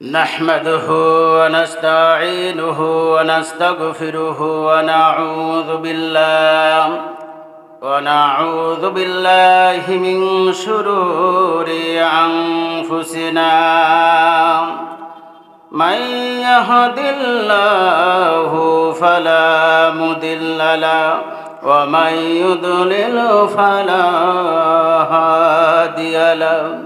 نحمده ونستعينه ونستغفره ونعوذ بالله من شرور أنفسنا من يهد الله فلا مضل له ومن يضلل فلا هادي له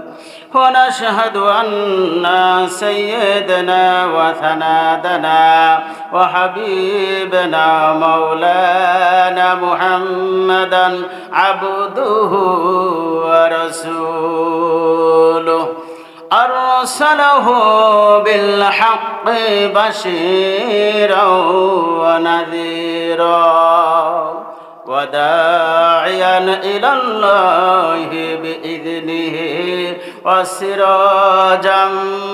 ونشهد أن سيدنا وسندنا وحبيبنا مولانا محمدا عبده ورسوله أرسله بالحق بشيرا ونذيرا وداعيا إلى الله بإذنه وسراجا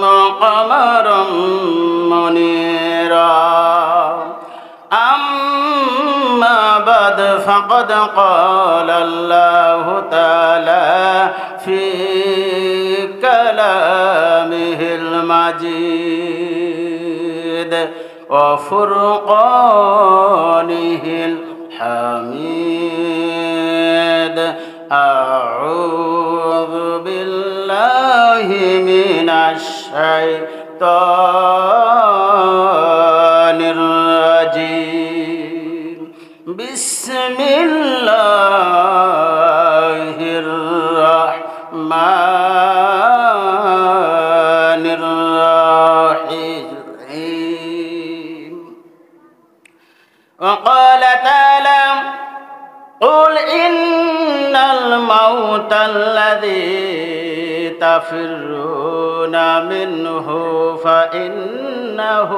وقمرا منيرا أما بعد فقد قال الله تعالى في كلامه المجيد وفرقانه الحميد أعوذ بالله من الشيطان الرجيم بسم الله الرحمن الرحيم وقال تعالى قل إن الموت الذي تفرون منه فإنه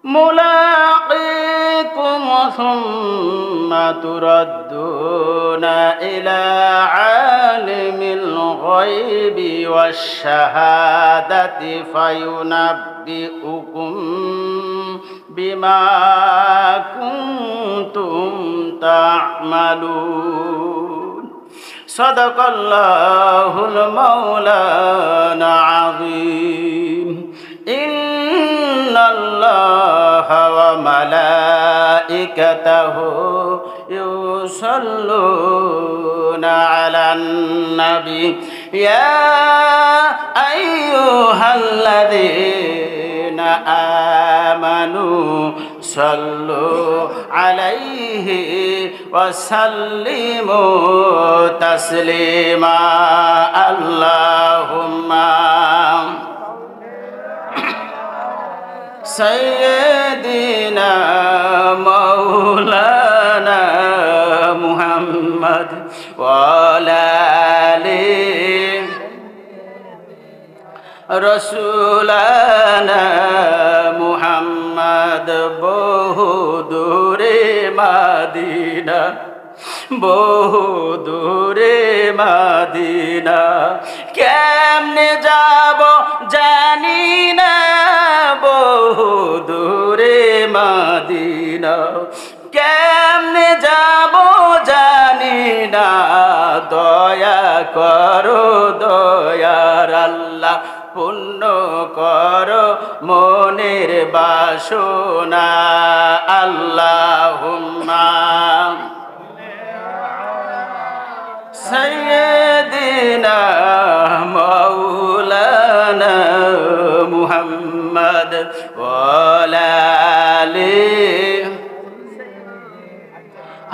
ملاقيكم ثم تردون إلى عالم الغيب والشهادة فينبئكم بما كنتم تعملون صدق الله المولانا العظيم إن الله وملائكته يصلون على النبي يا أيها الذين آمنوا صلوا عليه وسلموا تسليما اللهم سيدنا مولانا محمد وعلى آله رسولنا محمد বহুদূরে Medina বহুদূরে Medina কেমনে যাব জানি না বহুদূরে মদিনা কেমনে যাব জানি না দয়া করো দয়ার আল্লাহ পুণ্য করো মনের বাসনা আল্লাহুম্মা সাইয়্যিদিনা মাওলানা মুহাম্মদ ওয়া আলি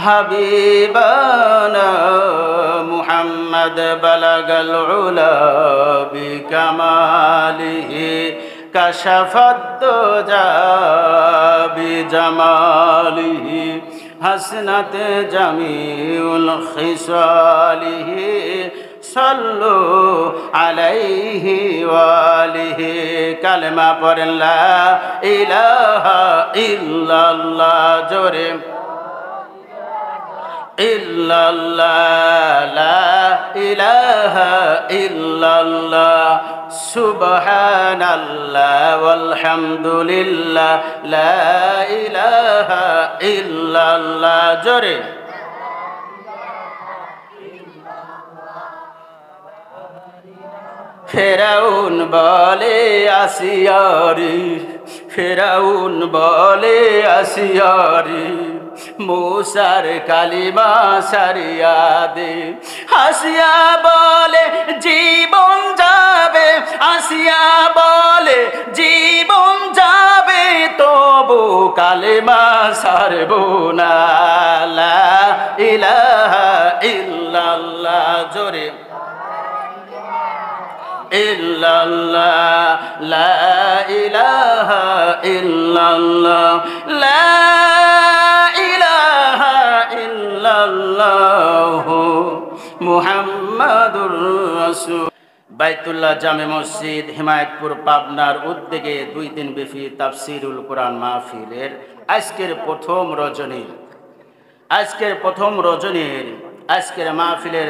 হাবিবানা মুহাম্মদ বালাগাল উলা বিকামালিহি কাশাফাদ দুজা বিজামালিহি হাসনাত জামিউল খিসালিহি সাল্লু আলাইহি ওয়া আলিহি কালেমা পড়েন লা ইলাহা ইল্লাল্লাহ জোরে ইল্লাল্লাহ লা ইলাহা ইল্লাল্লাহ সুবহানাল্লাহ ওয়ালহামদুলিল্লাহ লা ইলাহা ইল্লাল্লাহ জোরে ফেরাউন বলে আসিয়ারি, ফেরাউন বলে আসিয়ারি, মুসার কালিমা সারিয়া দে। আসিয়া বলে জীবন যাবে, আসিয়া বলে জীবন যাবে, তবু কালিমা সারব না। লা ইলাহা ইল্লাল্লাহ, জোরে ইল্লাল্লাহ, লা ইলাহা ইল্লাল্লাহ, লা ইলাহা ইল্লাল্লাহ মুহাম্মাদুর রাসূল। বাইতুল্লাহ জামে মসজিদ হিমায়তপুর পাবনার উদ্যোগে 2 দিন ব্যাপী তাফসিরুল কোরআন মাহফিলের আজকের প্রথম রজনীর আজকের মাহফিলের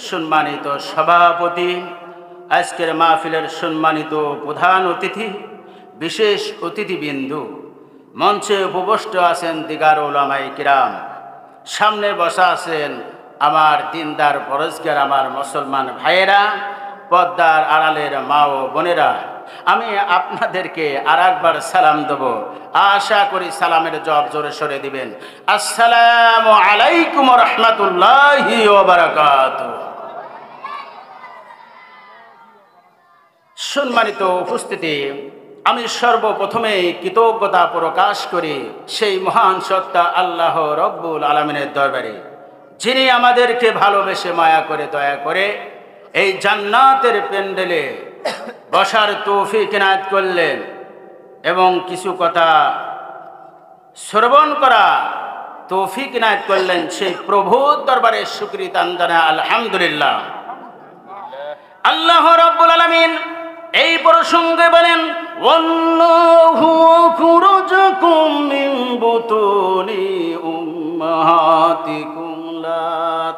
সম্মানিত সভাপতি, আজকের মাহফিলের সম্মানিত প্রধান অতিথি, বিশেষ অতিথিবৃন্দু, মঞ্চে উপবিষ্ট আছেন দিগার উলামায়ে কিরাম, সামনে বসা আছেন আমার দিনদার পরহেজগার আমার মুসলমান ভাইয়েরা, পর্দার আড়ালের মা ও বোনেরা, আমি আপনাদেরকে আর একবার সালাম দেব। আশা করি সালামের জবাব জোরে সরে দিবেন। আসসালামু আলাইকুম ওয়া রাহমাতুল্লাহি ওয়া বারাকাতুহু। সম্মানিত উপস্থিতি, আমি সর্বপ্রথমে কৃতজ্ঞতা প্রকাশ করি সেই মহান সত্তা আল্লাহ রব্বুল আলামিনের দরবারে, যিনি আমাদেরকে ভালোবেসে মায়া করে দয়া করে এই জান্নাতের প্যান্ডেলে বসার তৌফিক ইনায়েত করলেন এবং কিছু কথা শ্রবণ করা তৌফিক ইনায়েত করলেন। সেই প্রভুর দরবারে শুকরিয়া জানাই আলহামদুলিল্লাহ। আল্লাহ রাব্বুল আলামিন এই প্রসঙ্গে বলেন, ওয়াল্লাহু খুরুজকুম মিন বুতুনি উম্মাহাতিকুম লা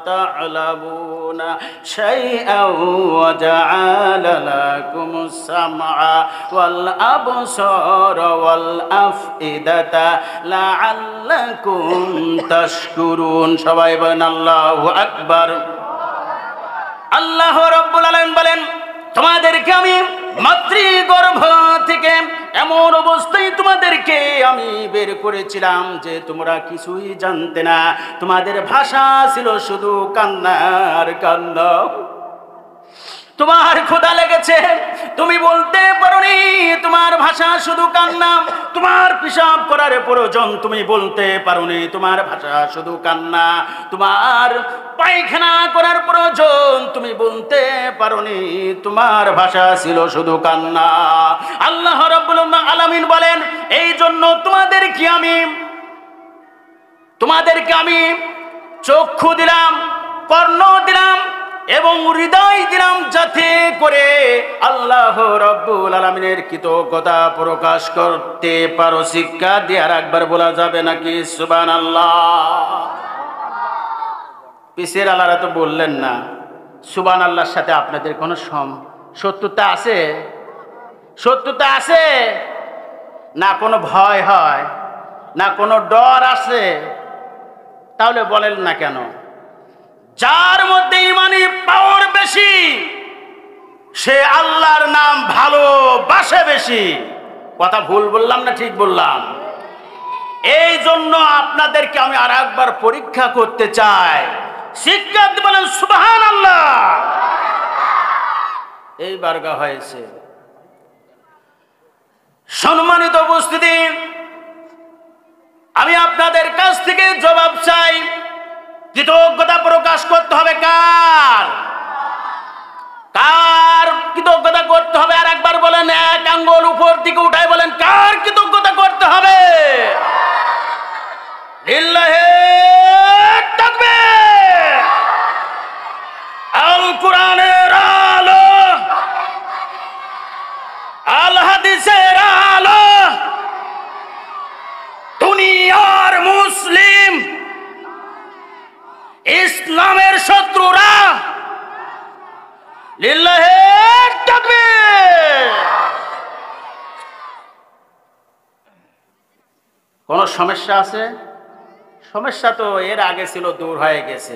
তা'লামুনা শাইআন ওয়া জা'আলা লাকুমুস সামআ ওয়াল আবসারা ওয়াল আফইদাতা লা'আল্লাকুম তাশকুরুন। সবাই বলেন আল্লাহু আকবার। আল্লাহ রাব্বুল আলামিন বলেন, তোমাদেরকে আমি মাতৃগর্ভ থেকে এমন অবস্থায় তোমাদেরকে আমি বের করেছিলাম যে তোমরা কিছুই জানতে না। তোমাদের ভাষা ছিল শুধু কান্নার কান্না। তোমার ক্ষুধা লেগেছে, তুমি বলতে পারোনি, তোমার ভাষা শুধু কান্না। তোমার পেশাব করার প্রয়োজন, তুমি বলতে পারোনি, তোমার ভাষা শুধু কান্না। তোমার পায়খানা করার প্রয়োজন, তুমি বলতে পারোনি, তোমার ভাষা ছিল শুধু কান্না। আল্লাহ রাব্বুল আলামিন বলেন, এই জন্য তোমাদেরকে আমি চক্ষু দিলাম, কর্ণ দিলাম এবং হৃদয় দিলাম, যাতে করে আল্লাহ রাব্বুল আলামিনের কৃতজ্ঞতা প্রকাশ করতে পারো। শিক্ষা দিয়ে আর একবার বলা যাবে নাকি সুবহানাল্লাহ? পিসের আল্লাহরা তো বললেন না, সুবহানাল্লাহর সাথে আপনাদের কোনো শত্রুতা আছে? শত্রুতা আছে না? কোনো ভয় হয় না? কোনো ডর আছে? তাহলে বলেন না কেন? যার মধ্যে ইমানি পাওয়ার বেশি, সে আল্লাহর নাম ভালোবাসে বেশি। কথা ভুল বললাম না ঠিক বললাম? এই জন্য আপনাদেরকে আমি আর একবার পরীক্ষা করতে চাই। শিক্ষা বলেন সুবহানাল্লাহ। এই বারগা হয়েছে। সম্মানিত উপস্থিতি, আমি আপনাদের কাছ থেকে জবাব চাই। কৃতজ্ঞতা প্রকাশ করতে হবে কার? কার কৃতজ্ঞতা করতে হবে? আর একবার বলেন, এক আঙ্গুল উপর দিকে উঠায় বলেন, কার কৃতজ্ঞতা করতে হবে? লিল্লাহি তাকবীর। আল কোরআনের আলো, আল হাদিসের আলো, দুনিয়ার মুসলিম, ইসলামের শত্রুরা লিল্লাহি তাকবীর। কোন সমস্যা আছে? সমস্যা তো এর আগে ছিল, দূর হয়ে গেছে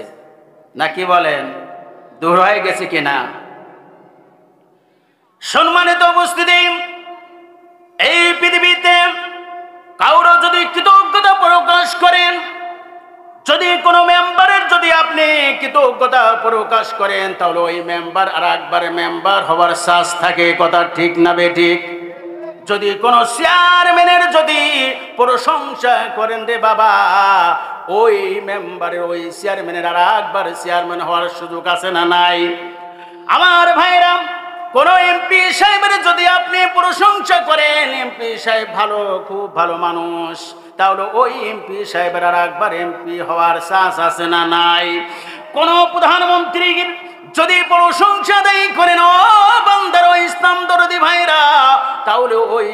নাকি বলেন? দূর হয়ে গেছে কিনা? সম্মানিত উপস্থিতি, এই পৃথিবীতে কারো যদি কৃতজ্ঞতা প্রকাশ করেন, যদি কোনো মেম্বারের যদি আপনি কৃতজ্ঞতা প্রকাশ করেন, তাহলে ওই মেম্বার আর একবার মেম্বার হওয়ার চান্স থাকে। কথা ঠিক না বেঠিক? যদি কোনো চেয়ারম্যানের যদি প্রশংসা করেন রে বাবা, ওই মেম্বারের ওই চেয়ারম্যানের আর একবার চেয়ারম্যান হওয়ার সুযোগ আছে না নাই? আমার ভাইরা, কোন এমপি সাহেবের যদি আপনি প্রশংসা করেন, এমপি সাহেব ভালো, খুব ভালো মানুষ, তাহলে ওই এমপি সাহেবের আর একবার এমপি হওয়ার চান্স আছে না নাই? কোন প্রধানমন্ত্রী যদি প্রশংসা দেয় করেন ও বান্দার ও ইসলাম দরদি ভাইরা, তাহলে ওই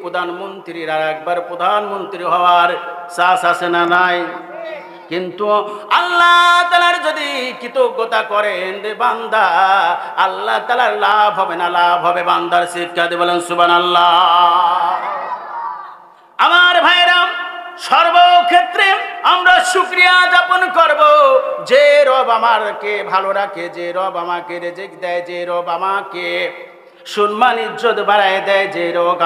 প্রধানমন্ত্রীর আর একবার প্রধানমন্ত্রী হওয়ার চান্স আছে না নাই? কিন্তু আল্লাহ তাআলার যদি কৃতজ্ঞতা করেন রে বান্দা, আল্লাহ তাআলার লাভ হবে না, লাভ হবে বান্দার। শিক্ষা দিয়ে বলেন সুবহানাল্লাহ। আমার ভাইরা, সর্বক্ষেত্রে আমরা শুকরিয়া যাপন করব। যে রব আমাকে ভালো রাখে, যে রব আমাকে রিজিক দেয়, যে রব আমাকে সম্মান ইজ্জত বাড়ায় দেয়, যে রব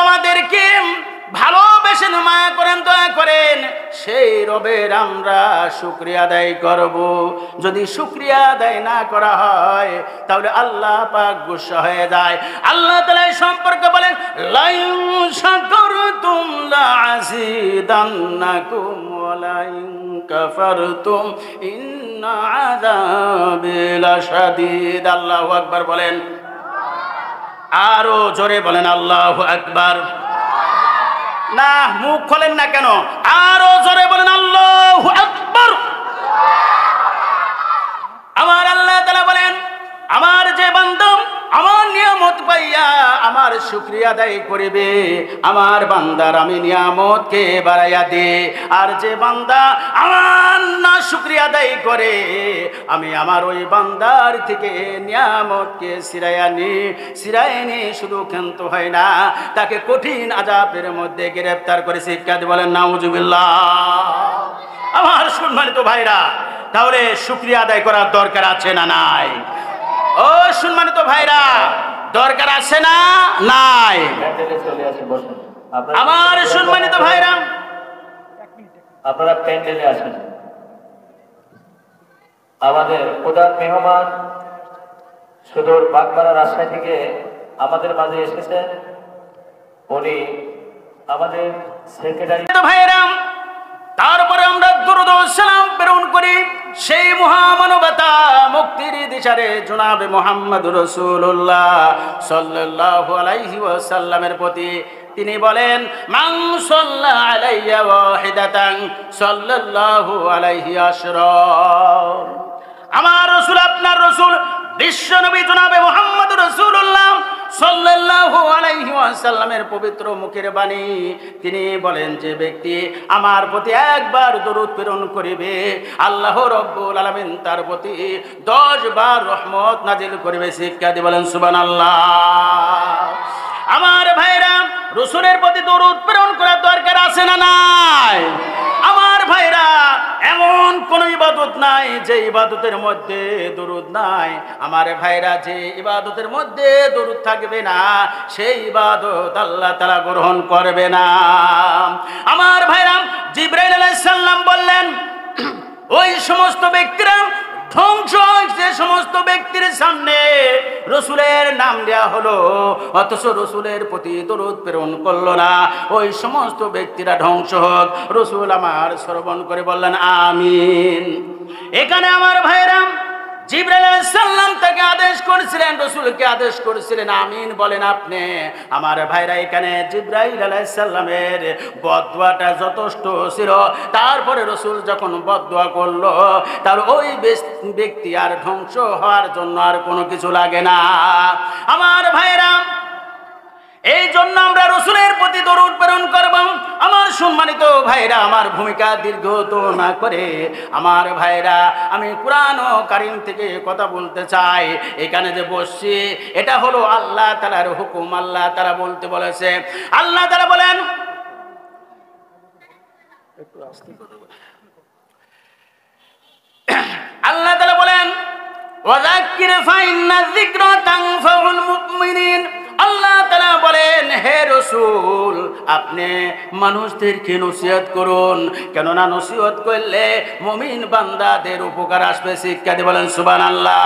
আমাদেরকে ভালোবেসেন, মায়া করেন, দয়া করেন, সেই রবের আমরা শুকরিয়া আদায় করব। যদি শুকরিয়া আদায় না করা হয়, তাহলে আল্লাহ পাক গুসা হয়ে যায়। আল্লাহ তাআলা এই সম্পর্কে বলেন, লাইন শাকারতুম লাযিদান্নাকুম ওয়া লাইন কাফারতুম ইন্না আযাবি লাশাদীদ। আল্লাহু আকবার বলেন, আরো জোরে বলেন আল্লাহু আকবার। না, মুখ খোলেন না কেন? আরো জোরে বলেন আল্লাহু আকবার। আমার আল্লাহ তাআলা বলেন, আমার যে বান্দা আমার নিয়ামত পাইয়া আমার শুকরিয়া আদায় করিবে, আমার বান্দার আমি নিয়ামতকে বাড়াইয়া দে। আর যে বান্দা আমার না শুকরিয়া আদায় করে, আমি আমার ওই বান্দার থেকে নিয়ামতকে সিরাইয়া নি। শুধু ক্ষান্ত হয় না, তাকে কঠিন আযাবের মধ্যে গ্রেফতার করে। শিক্ষা দিয়ে বলেন নাউজুবিল্লাহ। আমার সম্মানিত ভাইরা, তাহলে শুকরিয়া আদায় করার দরকার আছে না নাই? ও সম্মানিত ভাইরা, দরকার আছে না নাই? আমার সম্মানিত ভাইরা, আপনারা প্যান্ডেলে আসেন। আমাদের প্রধান মেহমান সুদূর বাগমারা রাজশাহী থেকে আমাদের মাঝে এসেছেন। উনি আমাদের সেক্রেটারি। ভাইরা, তারপরে আমরা দুরূদ ও সালাম প্রেরণ করি সেই মহামানবতা মুক্তির দিশারে জনাবে মুহাম্মদুর রাসূলুল্লাহ সাল্লাল্লাহু আলাইহি ওয়াসাল্লামের প্রতি। তিনি বলেন, মান সাল্লা আলাইয়া ওয়াহিদাতান সাল্লাল্লাহু আলাইহি আশরা। আমার রাসূল, আপনার রাসূল বিশ্ব নবী জনাবে মুহাম্মদুর রাসূলুল্লাহ সাল্লাল্লাহু আলাইহি ওয়াসাল্লামের পবিত্র মুখের বাণী। তিনি বলেন, যে ব্যক্তি আমার প্রতি একবার দরুদ প্রেরণ করিবে, আল্লাহ রাব্বুল আলামিন তার প্রতি 10 বার রহমত নাজিল করিবে। শিক্ষা দিয়ে বলেন সুবহানাল্লাহ। আমার ভাইরা, রাসূলের প্রতি দরুদ প্রেরণ করার দরকার আছে না নাই? আমার ভাইরা, এমন কোন ইবাদত নাই যে ইবাদতের মধ্যে দরুদ নাই। আমার ভাইরা, যে ইবাদতের মধ্যে দরুদ থাকবে না, সেই ইবাদত আল্লাহ তাআলা গ্রহণ করবে না। আমার ভাইরা, জিবরাইল আলাইহিস সালাম বললেন, ওই সমস্ত ব্যক্তিরা ধ্বংস, যে সমস্ত ব্যক্তির সামনে রসুলের নাম দেয়া হলো অথচ রসুলের প্রতি দরুদ প্রেরণ করলো না, ওই সমস্ত ব্যক্তিরা ধ্বংস হোক। রসুল আমার শ্রবণ করে বললেন আমিন। এখানে আমার ভাইরা, জিবরাইল আলাইহিস সালাম তাকে আদেশ করেছিলেন, রাসূলকে আদেশ করেছিলেন আমিন বলেন আপনি। আমার ভাইরা, এখানে জিবরাইল আলাইহিস সালামের বদদুয়াটা যথেষ্ট ছিল। তারপরে রাসূল যখন বদদুয়া করলো, তার ওই ব্যক্তি আর ধ্বংস হওয়ার জন্য আর কোনো কিছু লাগে না। আমার ভাইরা, এই জন্য আমরা রাসূলের প্রতি দরুদ প্রেরণ করব। আমার সম্মানিত ভাইরা, আমার ভূমিকা দীর্ঘত না করে আমার ভাইরা, আমি কুরআন ও কারীম থেকে কথা বলতে চাই। এখানে যে বসছি, এটা হলো আল্লাহ তাআলার হুকুম। আল্লাহ তাআলা বলতে বলেছে, আল্লাহ তাআলা বলেন, আল্লাহ তাআলা বলেন, ওয়াযাক্কির ফাইন্না যিকরা তানফাউল মুমিনিন। আল্লাহ তাআলা বলেন, হে রাসূল, আপনি মানুষদেরকে নসিহত করুন, কেননা নসিহত করলে মুমিন বান্দাদের উপকার আসবে। শিক্ষা দিয়ে বলেন সুবহানাল্লাহ।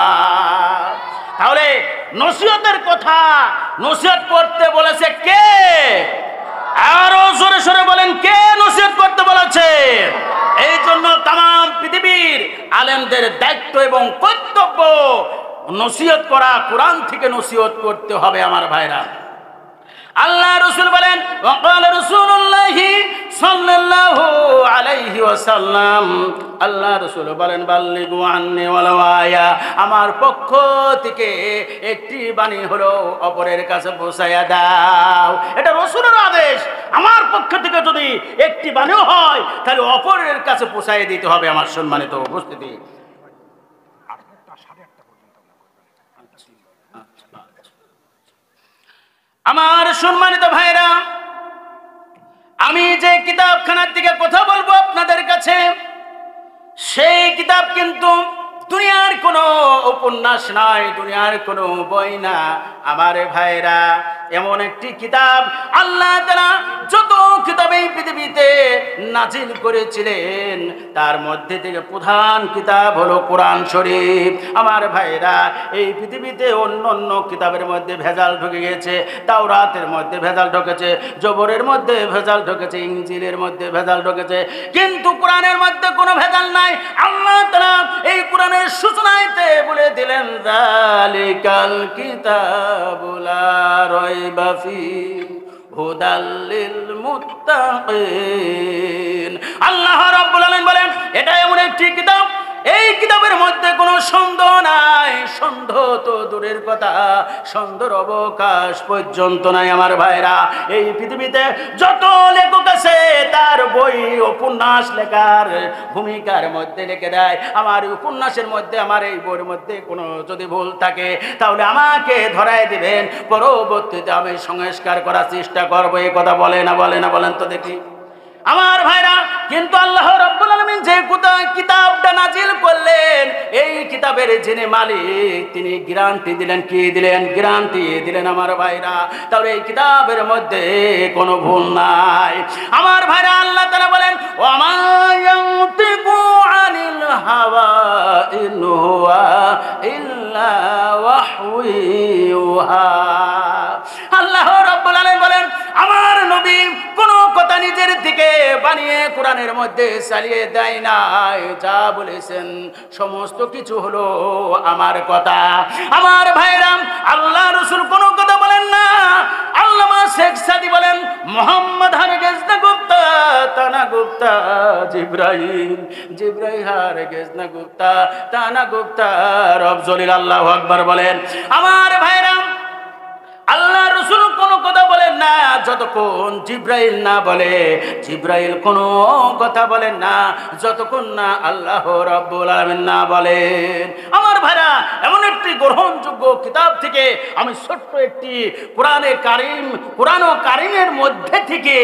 তাহলে নসিহতের কথা নসিহত করতে বলেছে কে? আরো জোরে সরে বলেন, কে নসিহত করতে বলেছে? এই জন্য তাম পৃথিবীর আলেমদের দায়িত্ব এবং কর্তব্য নসিহত করা, কোরআন থেকে নসিহত করতে হবে আমার ভাইরা। আল্লাহ রাসূল বলেন, ওয়াকাল রাসূলুল্লাহি সাল্লাল্লাহু আলাইহি ওয়াসাল্লাম, আল্লাহ রাসূল বলেন, বাল্লিগু আন্নি ওয়ালাউ আয়া, আমার পক্ষ থেকে একটি বাণী হলো অপরের কাছে পৌঁছায়া দাও। এটা রাসূলের আদেশ। আমার পক্ষ থেকে যদি একটি বাণীও হয় তাহলে অপরের কাছে পৌঁছায় দিতে হবে। আমার সম্মানিত উপস্থিতি, আমার সম্মানিত ভাইরা, আমি যে কিতাবখানার দিকে কথা বলবো আপনাদের কাছে, সেই কিতাব কিন্তু দুনিয়ার কোনো উপন্যাস নয়, দুনিয়ার কোনো বই না আমার ভাইরা। এমন একটি কিতাব আল্লাহ তাআলা যত কিতাব এই পৃথিবীতে নাজিল করেছিলেন তার মধ্যে থেকে প্রধান কিতাব হলো কোরআন শরীফ। আমার ভাইরা, এই পৃথিবীতে অন্য অন্য কিতাবের মধ্যে ভেজাল ঢুকে গেছে। তাওরাতের মধ্যে ভেজাল ঢুকেছে, জবরের মধ্যে ভেজাল ঢুকেছে, ইনজিলের মধ্যে ভেজাল ঢুকেছে, কিন্তু কোরআনের মধ্যে কোনো ভেজাল নাই। আল্লাহ তাআলা এই কোরআনের সূচনাতে বলে দিলেন, যালিকাল কিতাবু লা রাইবা ফীহি হুদাল লিল মুত্তাকিন। আল্লাহ রাব্বুল আলামিন বলেন, এটা এমন একটি কিতাব, এই কিতাবের মধ্যে কোনো সন্দেহ নাই। সন্দেহ তো দূরের কথা, সন্দেহর অবকাশ পর্যন্ত নাই। আমার ভাইরা, এই পৃথিবীতে যত লেখক আছে তার বই উপন্যাস লেখার ভূমিকার মধ্যে লিখে দেয়। আমার উপন্যাসের মধ্যে, আমার এই বইয়ের মধ্যে কোনো যদি ভুল থাকে তাহলে আমাকে ধরায় দিবেন, পরবর্তীতে আমি সংস্কার করার চেষ্টা করবো। এই কথা বলে না বলেন তো দেখি আমার ভাইরা। কিন্তু আল্লাহ রাব্বুল আলামিন যে কিতাবটা নাজিল করলেন, এই কিতাবের যিনি মালিক তিনি গ্যারান্টি দিলেন। কি দিলেন? গ্যারান্টি দিলেন আমার ভাইরা। তাহলে এই কিতাবের মধ্যে কোনো ভুল নাই। আমার ভাইরা, আল্লাহ তাআলা বলেন, ওয়া মা ইয়ানতিকু আনিল হাওয়া ইন হুয়া ইল্লা ওয়াহয়ু ইউহা। আল্লাহ রাব্বুল আলামিন বলেন, আমার নবী কোনো কথা নিজের থেকে বানিয়ে কোরআনের মধ্যে চালিয়ে দেয় নাই। যা বলেছেন সমস্ত কিছু হলো আমার কথা। আমার ভাইরাম, আল্লাহ রাসূল কোনো কথা বলেন না। আল্লামা শেখ সাদি বলেন, মোহাম্মদ হারগেজ না গুপ্তা, তানা গুপ্তা জিব্রাইল, জিব্রাইল হারগেজ না গুপ্তা, তানা গুপ্তা রব জলিল। আল্লাহু আকবার বলেন। আমার ভাইরাম, আল্লাহ রাসূল কোনো কথা বলেন না যতক্ষণ জিব্রাইল না বলে। জিব্রাইল কোনো কথা বলেন না যতক্ষণ না আল্লাহ রাব্বুল আলামিন না বলেন। আমার ভাইরা, এমন একটি গ্রহণযোগ্য কিতাব থেকে আমি ছোট্ট একটি কোরআন ও কারিমের মধ্যে থেকে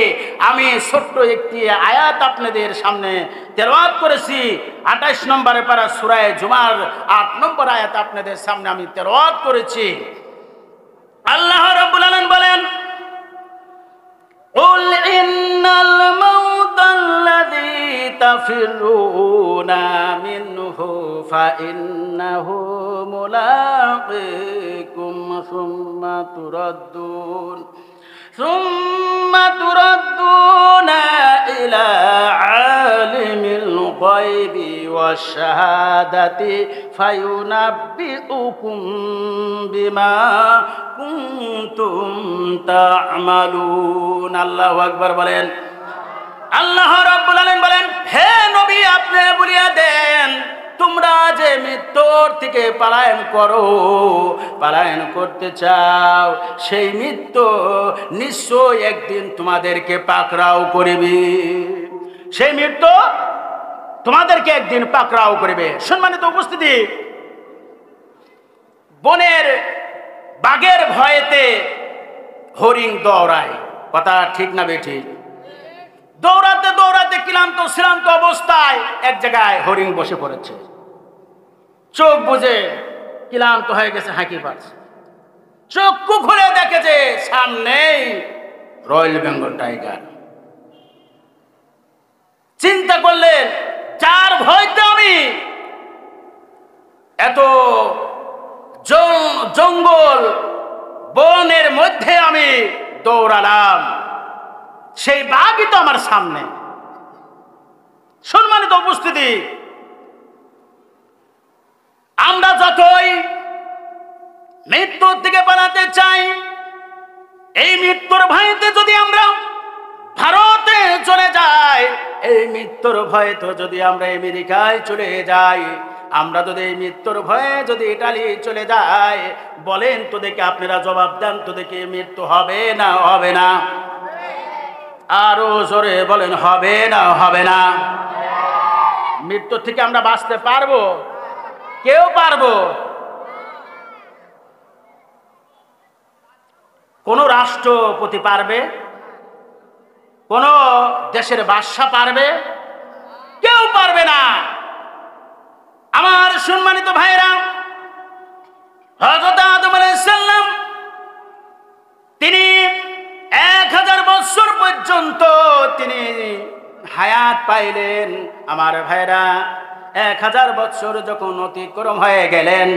আমি ছোট্ট একটি আয়াত আপনাদের সামনে তেলাওয়াত করেছি। 28 নম্বরে পারা সূরা জুমার 8 নম্বর আয়াত আপনাদের সামনে আমি তেলাওয়াত করেছি। আল্লাহ রাব্বুল আলামিন বলেন, কুল ইন্নাল মাউতাল্লাযী তাফিরুনা মিনহু ফাইন্নাহু মুলাকিকুম সুম্মা তুরাদ্দুনা ইলা আলিমিল গায়বি ওয়াশ শাহাদাতি ফায়ুনাব্বিউকুম বিমা কুনতুম তা'মালুন। আল্লাহু আকবার বলেন। আল্লাহ রাব্বুল আলামিন বলেন, হে নবী, আপনি বলিয়া দেন, তোমরা যে মৃত্যুর থেকে পলায়ন করতে চাও, সেই মৃত্যু নিশ্চয় একদিন তোমাদেরকে পাকড়াও করিবে। সেই মৃত্যু তোমাদেরকে একদিন পাকড়াও করিবে। সম্মানিত উপস্থিতি, বনের বাঘের ভয়েতে হরিণ দৌড়ায়। কথা ঠিক না বেঠিক? দৌড়াতে দৌড়াতে শ্রান্ত অবস্থায় এক জায়গায় হরিণ বসে পড়েছে। চোখ বুজে ক্লান্ত হয়ে গেছে, হাঁকি পাচ্ছে। চক্ষু খুলে দেখে যে সামনেই রয়্যাল বেঙ্গল টাইগার। চিন্তা করলেন, যার ভয়তে আমি এত জঙ্গল বনের মধ্যে আমি দৌড়ালাম, সেই বাঘই তো আমার সামনে। সম্মানিত উপস্থিতি, আমরা যতই মৃত্যুর দিকে পালাতে চাই, এই মৃত্যুর ভয়তে যদি আমরা ভারতে চলে যাই, এই মৃত্যুর ভয়তে যদি আমরা আমেরিকায় চলে যাই, আমরা যদি এই মৃত্যুর ভয়ে যদি ইটালি চলে যাই, বলেন তো দেখে, আপনারা জবাব দেন তো দেখে, মৃত্যু হবে না হবে না? আরো জোরে বলেন, হবে না হবে না? মৃত্যু থেকে আমরা বাঁচতে পারবো? কেউ পারবো? কোন রাষ্ট্রপতি পারবে? কোন দেশের বাদশা পারবে? কেউ পারবে না। আমার সম্মানিত ভাইরা, হযরত আদম আলাইহিস সালাম তিনি 1000 বছর পর্যন্ত তিনি হায়াত পাইলেন। আমার ভাইরা, 1000 বছর যখন অতিক্রম হয়ে গেলেন,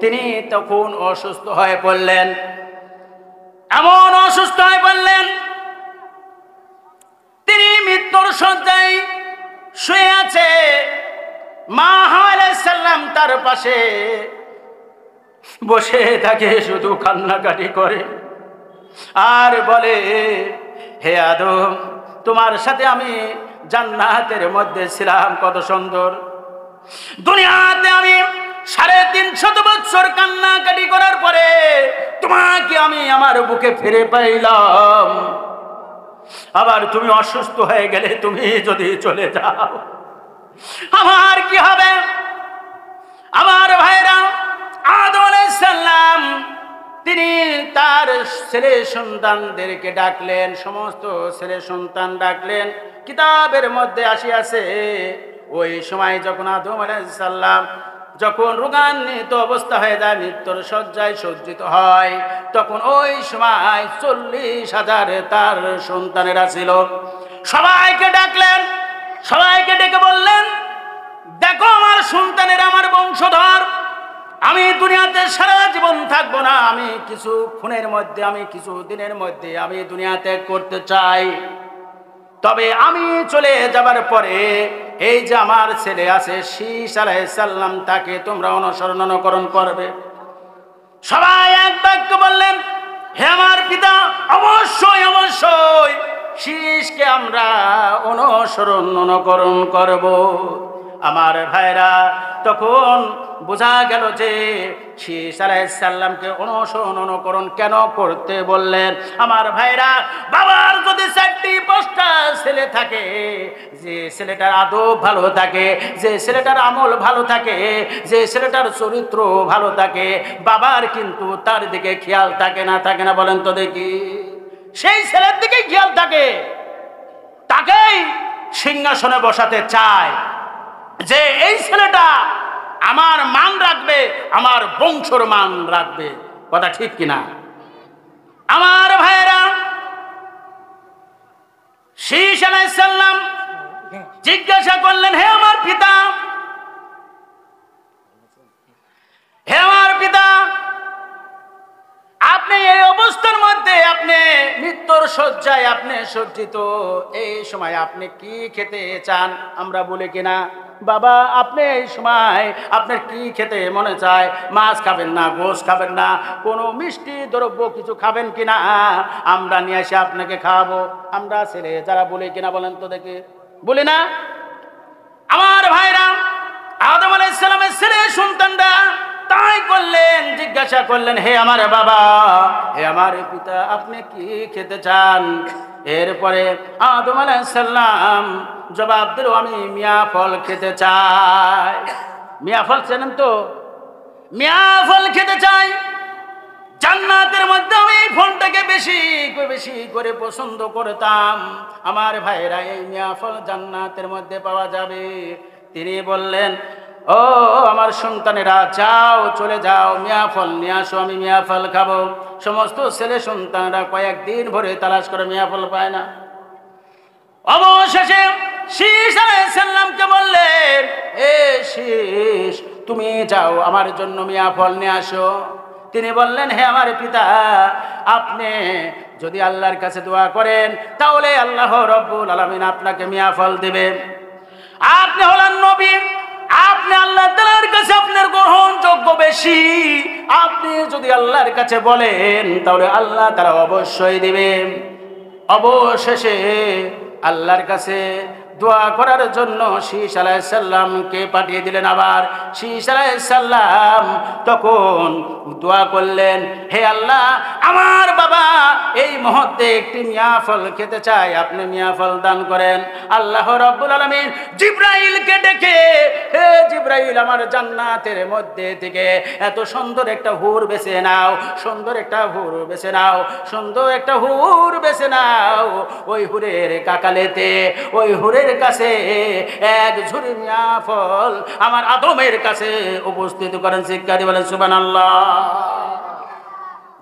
তিনি তখন অসুস্থ হয়ে পড়লেন। এমন অসুস্থ হয়ে পড়লেন, তিনি মৃত্যুর শয্যায় শুয়ে আছে। মা হাওয়া আলাইহিস সালাম তার পাশে বসে থাকে, শুধু কান্নাকাটি করে আর বলে, হে আদম, তোমার সাথে আমি জান্নাতের মধ্যে ছিলাম, কত সুন্দর। দুনিয়াতে আমি 350 বছর কান্নাকাটি করার পরে তোমাকে আমি আমার বুকে ফিরে পাইলাম। আবার তুমি অসুস্থ হয়ে গেলে, তুমি যদি চলে যাও, আমার কি হবে? আমার ভাইরা, আদম আলাইহিস সালাম তিনি তার ছেলে সন্তানদেরকে ডাকলেন, সমস্ত ছেলে সন্তান ডাকলেন। কিতাবের মধ্যে আসিয়াছে, ওই সময় যখন আদম আলাইহিস সালাম যখন রোগান্বিত অবস্থা হয়ে যায়, মৃত্যুর শয্যায় সজ্জিত হয়, তখন ওই সময় 40,000 তার সন্তানেরা ছিল। সবাইকে ডাকলেন, সবাইকে ডেকে বললেন, দেখো আমার সন্তানেরা, আমার বংশধর, আমি দুনিয়াতে সারা জীবন থাকবো না, আমি কিছু ক্ষণের মধ্যে, আমি কিছু দিনের মধ্যে আমি দুনিয়া ত্যাগ করতে চাই। তবে আমি চলে যাবার পরে এই যে আমার ছেলে আছে শীস আলাইহিস সালাম, তাকে তোমরা অনুকরণ করবে। সবাই এক বাক্যে বললেন, হে আমার পিতা, অবশ্যই অবশ্যই শীসকে আমরা অনুকরণ করব। আমার ভাইরা, তখন বোঝা গেল যে শীস আলাইহিস সালামকে অনুকরণ কেন করতে বললেন। আমার ভাইরা, বাবার যদি 4টি-5টা ছেলে থাকে, যে ছেলেটার আদব ভালো থাকে, যে ছেলেটার আমল ভালো থাকে, যে ছেলেটার চরিত্র ভালো থাকে, বাবার কিন্তু তার দিকে খেয়াল থাকে না, থাকে না? বলেন তো দেখি। সেই ছেলের দিকে খেয়াল থাকে, তাকেই সিংহাসনে বসাতে চায়, যে এই ছেলেটা আমার মান রাখবে, আমার বংশর মান রাখবে। কথা ঠিক কিনা? আমার ভাইয়েরা, শীস আলাইহিস সালাম জিজ্ঞাসা করলেন, হে আমার পিতা, হে আমার পিতা, আপনি এই অবস্থার মধ্যে, আপনি মৃত্যুর শয্যায় আপনি সজ্জিত, এই সময় আপনি কি খেতে চান? আমরা বলি কিনা, বাবা আপনি এই সময় আপনার কি খেতে মনে চায়? মাছ খাবেন না, গোশ খাবেন না, কোনো মিষ্টি দ্রব্য কিছু খাবেন কিনা? আমরা নিয়ে এসে আপনাকে খাওয়াবো। আমরা ছেলে যারা বলি কিনা, বলেন তো দেখি, বলি না? আমার ভাইরা, আদম আলাইহিস সালামের ছেলে সন্তানরা তাই করলেন, জিজ্ঞাসা করলেন, হে আমার বাবা, হে আমার পিতা, আপনি কি খেতে চান? এরপরে আদম আলাইহিস সালাম জবাব দিল, আমি মিয়া ফল খেতে চাই। মিয়া ফল চেনেন তো? মিয়া ফল খেতে চাই। জান্নাতের মধ্যে আমি এই ফলটাকে বেশি বেশি করে পছন্দ করতাম। আমার ভাইরা, এই মিয়া ফল জান্নাতের মধ্যে পাওয়া যাবে। তিনি বললেন, ও আমার সন্তানেরা, যাও, চলে যাও, মিয়া ফল নিয়ে আসো, আমি মিয়া ফল খাবো। সমস্ত ছেলে সন্তানরা কয়েকদিন ভরে তালাশ করে মিয়া ফল পায় না। অবশেষে শীষ আলাইহিস সালামকে বললেন, এ শীষ, তুমি যাও, আমার জন্য মিয়া ফল নিয়ে আসো। তিনি বললেন, হে আমার পিতা, আপনি যদি আল্লাহর কাছে দোয়া করেন তাহলে আল্লাহ রব্বুল আলামিন আপনাকে মিয়া ফল দেবে। আপনি হলেন নবী, আপনি আল্লাহ তাআলার কাছে আপনার গ্রহণযোগ্য বেশি। আপনি যদি আল্লাহর কাছে বলেন তাহলে আল্লাহ তাআলা অবশ্যই দিবেন। অবশেষে আল্লাহর কাছে দোয়া করার জন্য শীষ আলাইহিস সালামকে পাঠিয়ে দিলেন। আবার শীষ আলাইহিস সালাম তখন দোয়া করলেন, হে আল্লাহ, আমার বাবা এই মুহূর্তে একটি মিয়া ফল খেতে চায়, আপনি মিয়া ফল দান করেন। আল্লাহ রাব্বুল আলামিন জিবরাইলকে ডেকে, হে জিবরাইল, আমার জান্নাতের মধ্যে থেকে এত সুন্দর একটা হুর বেছে নাও, সুন্দর একটা হুর বেছে নাও, সুন্দর একটা হুর বেছে নাও। ওই হুরের কাকালেতে, ওই হুরের কাছে এক ঝুড়ি মিয়া ফল আমার আদমের কাছে উপস্থিত করেন। শিক্ষার্থী বলেন সুবহানাল্লাহ।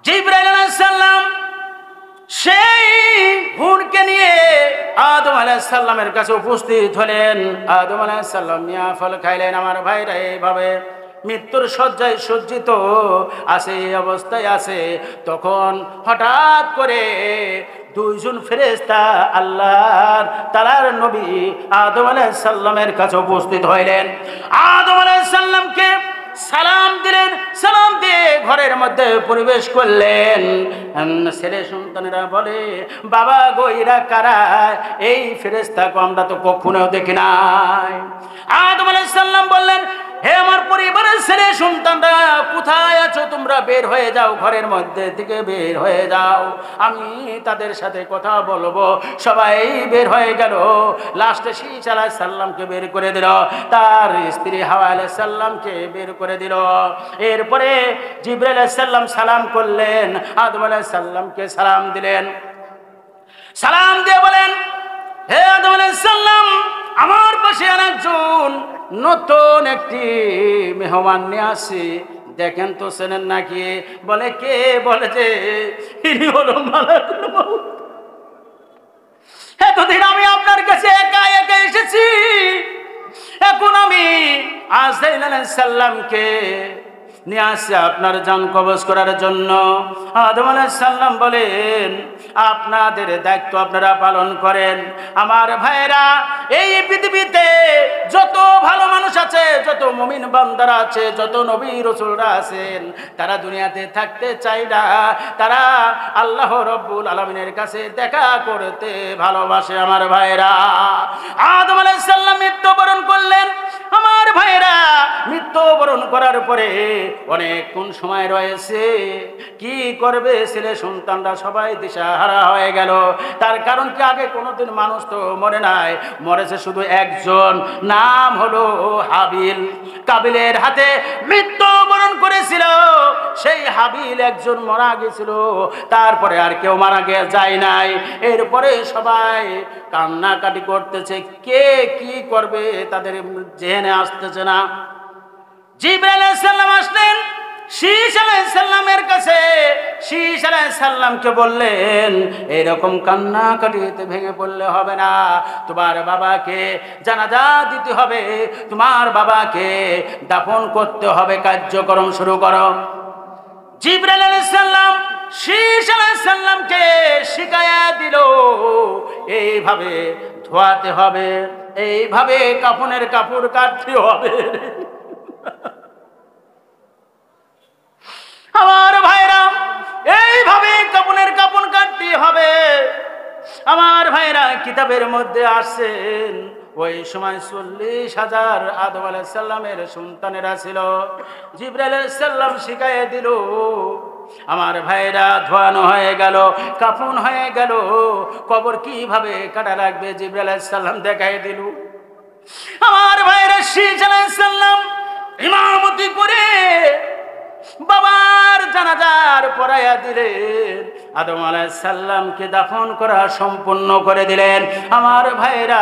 জিবরাইল আলাইহিস সালাম সেই হুরকে নিয়ে আদম আলাইহিস সালামের কাছে উপস্থিত হলেন। আদম আলাইহিস সালাম মিয়া ফল খাইলেন। আমার ভাইরা এইভাবে মৃত্যুর শয্যায় সজ্জিত আছে, এই অবস্থায় আছে, তখন হঠাৎ করে দুইজন ফেরেশতা আল্লাহর তাআলার নবী আদম আলাইহিস সালামের কাছে উপস্থিত হইলেন। আদম আলাইহিস সালামকে সালাম দিলেন, সালাম দিয়ে ঘরের মধ্যে প্রবেশ করলেন। ছেলে সন্তানেরা বলে, বাবা গো, এরা কারা? এই ফেরেশতাকে আমরা তো কখনো দেখি নাই। আদম আলাইহিস সালাম বললেন, হে আমার পরিবারের ছেলে সন্তানরা, কোথায় আছো তোমরা? বের হয়ে যাও, ঘরের মধ্যে থেকে বের হয়ে যাও, আমি তাদের সাথে কথা বলবো। সবাই বের হয়ে গেল। লাস্টে শীষ আলাইহিস সালামকে বের করে দিল, তার স্ত্রী হাওয়া আলাইহিস সালামকে বের করে দিল। এরপরে জিবরাইল আলাইহিস সালাম সালাম করলেন, আদম আলাইহিস সালামকে সালাম দিলেন। সালাম দিয়ে বলেন, হে আদম আলাইহিস সালাম, আমার পাশে আরেকজন নতুন একটি মেহমান নিয়ে আসি, দেখেন তো চেনেন নাকি? বলে, কে? বলে যে ইনি হলো মালাকুল মউত। এতদিন আমি আপনার কাছে একা একা এসেছি, এখন আমি আজরাইল আলাইহিস সালামকে নিয়ে আসছে আপনার জান কবজ করার জন্য। আদম আলাইহিস সালাম বলেন, আপনাদের দায়িত্ব আপনারা পালন করেন। আমার ভাইরা, এই পৃথিবীতে যত ভালো মানুষ আছে, যত মুমিন বান্দারা আছে, যত নবী রাসূলরা আছেন, তারা দুনিয়াতে থাকতে চায় না, তারা আল্লাহ রব্বুল আলামিনের কাছে দেখা করতে ভালোবাসে। আমার ভাইরা, আদম আলাইহিস সালাম মৃত্যুবরণ করলেন। আমার ভাইরা, মৃত্যুবরণ করার পরে অনেকক্ষণ সময় রয়েছে, কি করবে? ছেলে সন্তানরা সবাই দিশাহারা হয়ে গেল। তার কারণ কি, আগে কোনোদিন মানুষ তো মরে নাই, মরেছে শুধু একজন, নাম হলো হাবিল। কাবিলের হাতে মৃত্যুবরণ করেছিল সেই হাবিল, একজন মারা গেছিল, তারপরে আর কেউ মারা যায় নাই। এরপরে সবাই কান্নাকাটি করতেছে, কে কি করবে তাদের জেনে আসতেছে না। জিবরাইল আলাইহিস সালাম আসলেন শীষ আলাইহিস সালামের কাছে। শীষ আলাইহিস সালামকে বললেন, এরকম কান্নাকাটিতে ভেঙে পড়লে হবে না, তোমার বাবাকে জানাজা দিতে হবে, তোমার বাবাকে দাফন করতে হবে, কার্যক্রম শুরু করো। জিবরাইল আলাইহিস সালাম শীষ আলাইহিস সালামকে শিখায়া দিল, এইভাবে ধোয়াতে হবে, এইভাবে কাফনের কাপড় কাটতে হবে। আমার ভাইরা, এইভাবে কাফনের কাপড় কাটতে হবে। আমার ভাইরা, কিতাবের মধ্যে আসছেন ওই সময় 40,000 আদম আলাইহিস সালামের সন্তানেরা ছিল। জিবরাইল আলাইহিস সালাম শিখাইয়ে দিল। আমার ভাইরা, ধোয়ানো হয়ে গেল, কাফন হয়ে গেল, কবর কিভাবে কাটা লাগবে জিবরাইল আলাইহিস সালাম দেখাই দিল। আমার ভাইরা, শীষ আলাইহিস সালাম ইমামতি করে বাবার জানাজার পড়াইয়া দিলেন। আদম আলাইহিস সালামকে দাফন করা সম্পূর্ণ করে দিলেন। আমার ভাইরা,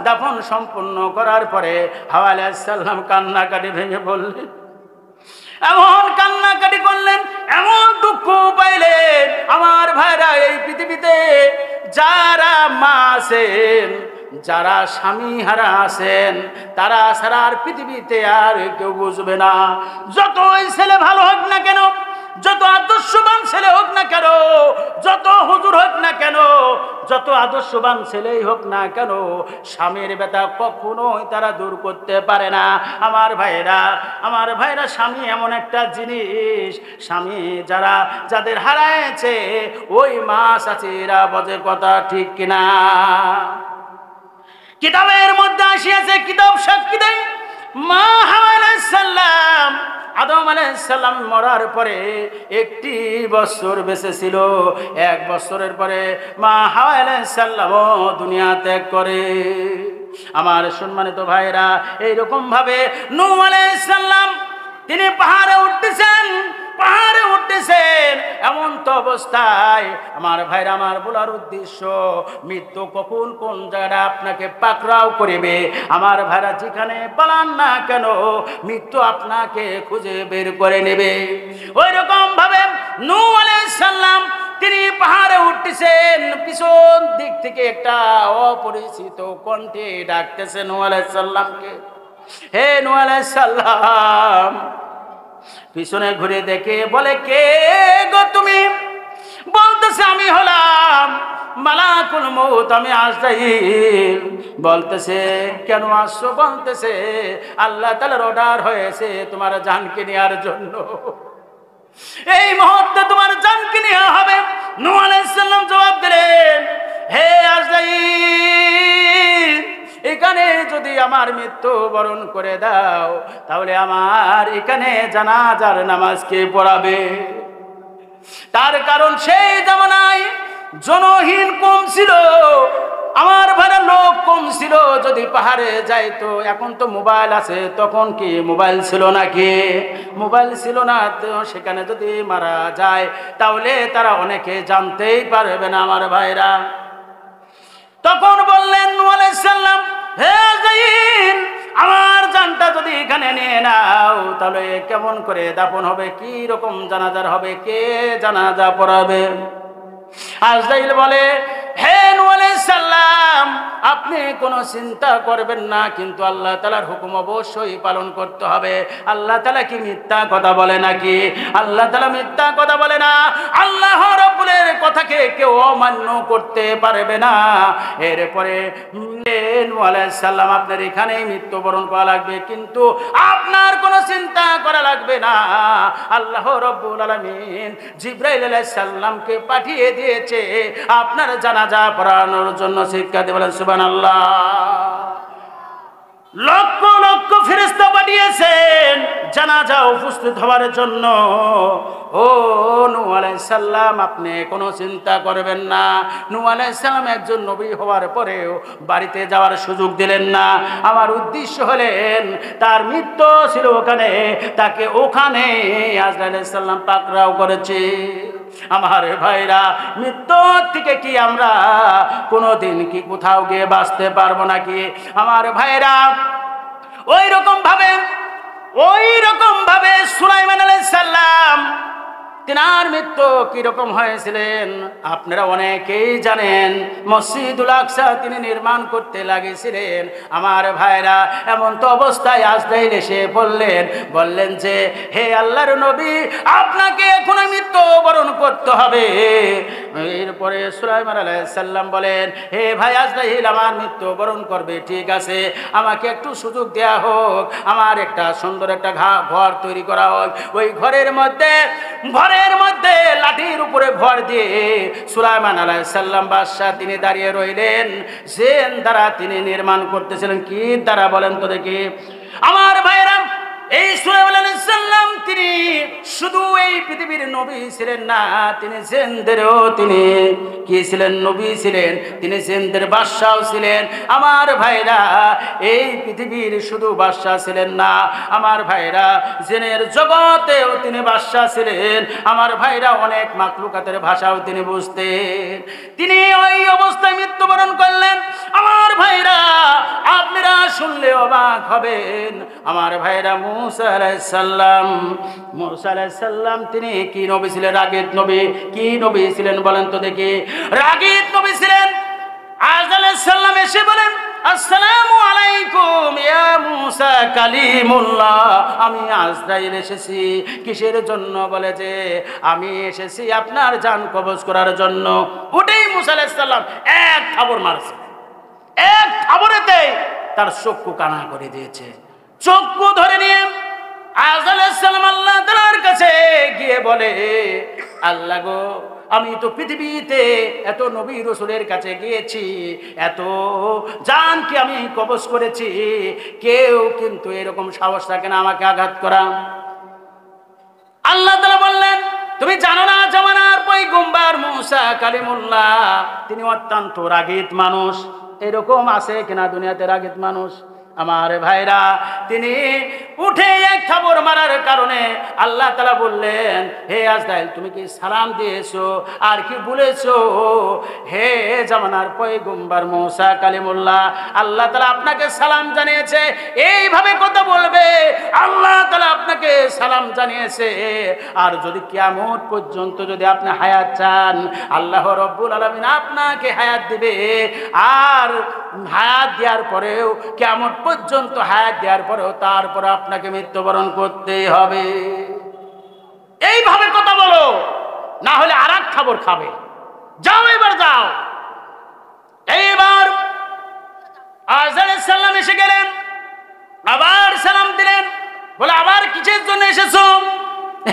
দাফন সম্পূর্ণ করার পরে হাওয়া আলাইহিস সালাম কান্নাকাটি ভেঙে বললেন, এমন কান্নাকাটি করলেন, এমন দুঃখ পাইলেন। আমার ভাইরা, এই পৃথিবীতে যারা মা আছেন, যারা স্বামী হারা আছেন, তারা ছাড়া আর পৃথিবীতে আর কেউ বুঝবে না। যতই ছেলে ভালো হোক না কেন, যত আদর্শবান ছেলে হোক না কেন, যত হুজুর হোক না কেন, যত আদর্শবান ছেলেই হোক না কেন, স্বামীর ব্যথা কখনোই তারা দূর করতে পারে না। আমার ভাইরা, স্বামী এমন একটা জিনিস, স্বামী যাদের হারাইছে, ওই মা চাচিরা বজে কথা, ঠিক কিনা? কিতাবের মধ্যে আসিয়াছে, কিতাব সাক্ষী দেয়, মা হাওয়া আলাইহিস সালাম আদম আলাইহিস সালাম মরার পরে 1 বছর বেঁচে ছিল। 1 বছরের পরে মা হাওয়া আলাইহিস সালামও দুনিয়া ত্যাগ করে। আমার সম্মানিত ভাইরা, এইরকম ভাবে নূহ আলাইহিস সালাম তিনি পাহাড়ে উঠতেছেন, এমন তো অবস্থায়। আমার ভাইরা, আমার বলার উদ্দেশ্য, মৃত্যু কখন কোন জায়গাটা আপনাকে পাকড়াও করিবে। আমার ভাইরা, যেখানে পালান না কেন, মৃত্যু আপনাকে খুঁজে বের করে নেবে। ওই রকম ভাবে নূহ আলাইহিস সালাম তিনি পাহাড়ে উঠতেছেন, পিছন দিক থেকে একটা অপরিচিত কণ্ঠে ডাকতেছে নূহ আলাইহিস সালামকে, হে নূহ আলাইহিস সালাম। পিছনে ঘুরে দেখে বলে, কে গো তুমি? বলতেছে, আমি হলাম মালাকুল মউত, আমি আজরাইল। বলতেছে, কেন আসছো? বলতেছে, আল্লাহ তাআলার অর্ডার হয়েছে তোমার জানকে নেওয়ার জন্য। এই মুহূর্তে তোমার জানকে নেওয়া হবে। নূহ আলাইহিস সালাম জবাব দিলেন, হে আজরাইল, এখানে যদি আমার মৃত্যু বরণ করে দাও, তাহলে আমার এখানে জানাজার নামাজ কে পড়াবে? তার কারণ সেই জামানায় জনহীন কম ছিল, আমার ভাড়া লোক কম ছিল। যদি পাহাড়ে যাইতো, এখন তো মোবাইল আছে, তখন কি মোবাইল ছিল নাকি? মোবাইল ছিল না। তো সেখানে যদি মারা যায়, তাহলে তারা অনেকে জানতেই পারবে না। আমার ভাইরা, তখন বললেন নূহ আলাইহিস সালাম, হে আজরাইল, আমার জানটা যদি এখানে নিয়ে নাও, তাহলে কেমন করে দাফন হবে? কি রকম জানাজার হবে? কে জানাজা পড়াবে? আজরাইল বলে, হে নূহ আলাইহিস সালাম, আপনি কোনো চিন্তা করবেন না, কিন্তু আল্লাহ তাআলার হুকুম অবশ্যই পালন করতে হবে। আল্লাহ তাআলা কি মিথ্যা কথা বলে নাকি? আল্লাহ তাআলা মিথ্যা কথা বলে না। আল্লাহ রাব্বুলের কথাকে কেউ অমান্য করতে পারবে না। এরপরে নূহ আলাইহিস সালাম, আপনার এখানেই মৃত্যুবরণ করা লাগবে, কিন্তু আপনার কোনো চিন্তা করা লাগবে না। আল্লাহ রাব্বুল আলামিন জিবরাইল আলাইহিস সালামকে পাঠিয়ে দিয়েছে আপনার জানাজা পড়ানোর জন্য। শিক্ষা দিয়ে বলেন সুবহানাল্লাহ। লক্ষ লক্ষ ফেরেশতা পাঠিয়েছেন জানাজা উপস্থিত হওয়ার জন্য। ও নূহ আলাইহিস সালাম, আপনি কোনো চিন্তা করবেন না। নূহ আলাইহিস সালাম একজন নবী হওয়ার পরেও বাড়িতে যাওয়ার সুযোগ দিলেন না। আমার উদ্দেশ্য হলেন, তার মৃত্যু ছিল ওখানে, তাকে ওখানে আজরাইল আলাইহিস সালাম পাকড়াও করেছে। আমার ভাইরা, মৃত্যু থেকে কি আমরা কোনোদিন কি কোথাও গিয়ে বাঁচতে পারবো নাকি? আমার ভাইরা, ওই রকম ভাবে সুলাইমান আলাইহিস সালাম তিনার মৃত্যু কিরকম হয়েছিলেন আপনারা অনেকেই জানেন। মসজিদুল আকসা তিনি নির্মাণ করতে লাগিয়েছিলেন। আমার ভাইরা, এমন তো অবস্থায় আজরাইল এসে বললেন যে, হে আল্লাহর নবী, আপনাকে এখন মৃত্যু বরণ করতে হবে। এরপরে সুলাইমান আলাইহিস সালাম বলেন, হে ভাই আজরাইল, আমার মৃত্যু বরণ করবে, ঠিক আছে, আমাকে একটু সুযোগ দেয়া হোক, আমার একটা সুন্দর একটা ঘর তৈরি করা হোক। ওই ঘরের মধ্যে লাঠির উপরে ভর দিয়ে সুলাইমান আলাইহিস সালাম বাদশা তিনি দাঁড়িয়ে রইলেন। জেন দ্বারা তিনি নির্মাণ করতেছিলেন। কি দ্বারা বলেন তো দেখি? আমার ভাইরা, এই সুলাইমান আলাইহিস সালাম তিনি শুধু এই পৃথিবীর নবী ছিলেন না, তিনি জিনদেরও তিনি কি ছিলেন? নবী ছিলেন। তিনি জিনদের বাদশাও ছিলেন। আমার ভাইরা, এই পৃথিবীর শুধু বাদশাহ ছিলেন না, আমার ভাইরা জিনের জগতেও তিনি বাদশাহ ছিলেন। আমার ভাইরা অনেক মাখলুকাতের ভাষাও তিনি বুঝতেন। তিনি ওই অবস্থায় মৃত্যুবরণ করলেন। আমার ভাইরা, আপনারা শুনলে অবাক হবেন। আমার ভাইরা, মুসা আলাইহিস সালাম তিনি কি নবী ছিলেন? রাগীব নবী। কি নবী ছিলেন বলেন তো দেখি? রাগীব নবী ছিলেন। আজ আলাইহিস সালাম এসে বলেন, আসসালামু আলাইকুম ইয়া মুসা কালিমুল্লাহ। আমি আজরাইল এসেছি। কিসের জন্য? বলে যে আমি এসেছি আপনার জান কবজ করার জন্য। উঠেই মুসা আলাইহিস সালাম এক থাবড় মারছে। এক থাবড়েতে তার চক্ষু কানা করে দিয়েছে। চক্ষু ধরে নিয়ে আজ আলাইহিস সালাম আল্লাহ তাআলার কাছে গিয়ে বলে, আল্লাহ গো, আমি তো পৃথিবীতে এত নবী রাসূলের কাছে গিয়েছি, এত জানকে আমি কবজ করেছি, কেউ কিন্তু এরকম সাহস রাখে না আমাকে আঘাত করা। আল্লাহ তাআলা বললেন, তুমি জানো না জামানার পয়গম্বর মুসা কালিমুল্লাহ তিনি অত্যন্ত রাগীব মানুষ। এরকম আছে কিনা দুনিয়াতে রাগীব মানুষ? আমার ভাইরা, তিনি উঠে এক থাবড় মারার কারণে আল্লাহ তাআলা বললেন, হে আজরাইল, তুমি কি সালাম দিয়েছো আর কি বলেছো? হে জামানার পয়গম্বর মুসা কালিমুল্লাহ, আল্লাহ তাআলা আপনাকে সালাম জানিয়েছে। এইভাবে কথা বলবে, আল্লাহ তাআলা আপনাকে সালাম জানিয়েছে। আর যদি কিয়ামত পর্যন্ত যদি আপনি হায়াত চান, আল্লাহ রাব্বুল আলামিন আপনাকে হায়াত দিবে। আর হায়াত দেওয়ার পরেও, কিয়ামত পর্যন্ত হায়াত দেওয়ার পরেও তারপরে আপনাকে মৃত্যুবরণ করতে হবে। এইভাবে কথা বলো, না হলে আর এক খাবার খাবে। যাও, এবার যাও। এইবার আজরাইল সালাম এসে গেলেন, আবার সালাম দিলেন। বলে, আবার কিসের জন্য এসেছো?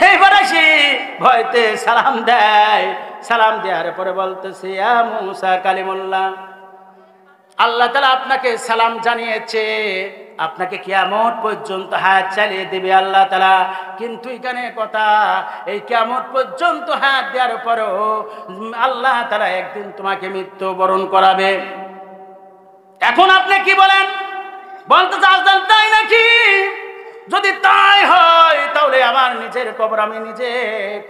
এইবার আসি ভয়তে সালাম দেয়। সালাম দেওয়ার পরে বলতেছে, ইয়া মুসা কালিমুল্লাহ, আল্লাহ তাআলা আপনাকে সালাম জানিয়েছে, আপনাকে কিয়ামত পর্যন্ত হায়াত চালিয়ে দেবে আল্লাহ তাআলা। কিন্তু এখানে কথা, এই কিয়ামত পর্যন্ত হায়াত দেওয়ার পরেও আল্লাহ তাআলা একদিন তোমাকে মৃত্যুবরণ করাবে। এখন আপনি কি বলেন? বলতে চাচ্ছেন তাই নাকি? যদি তাই হয় তাহলে আমার নিজের কবর আমি নিজে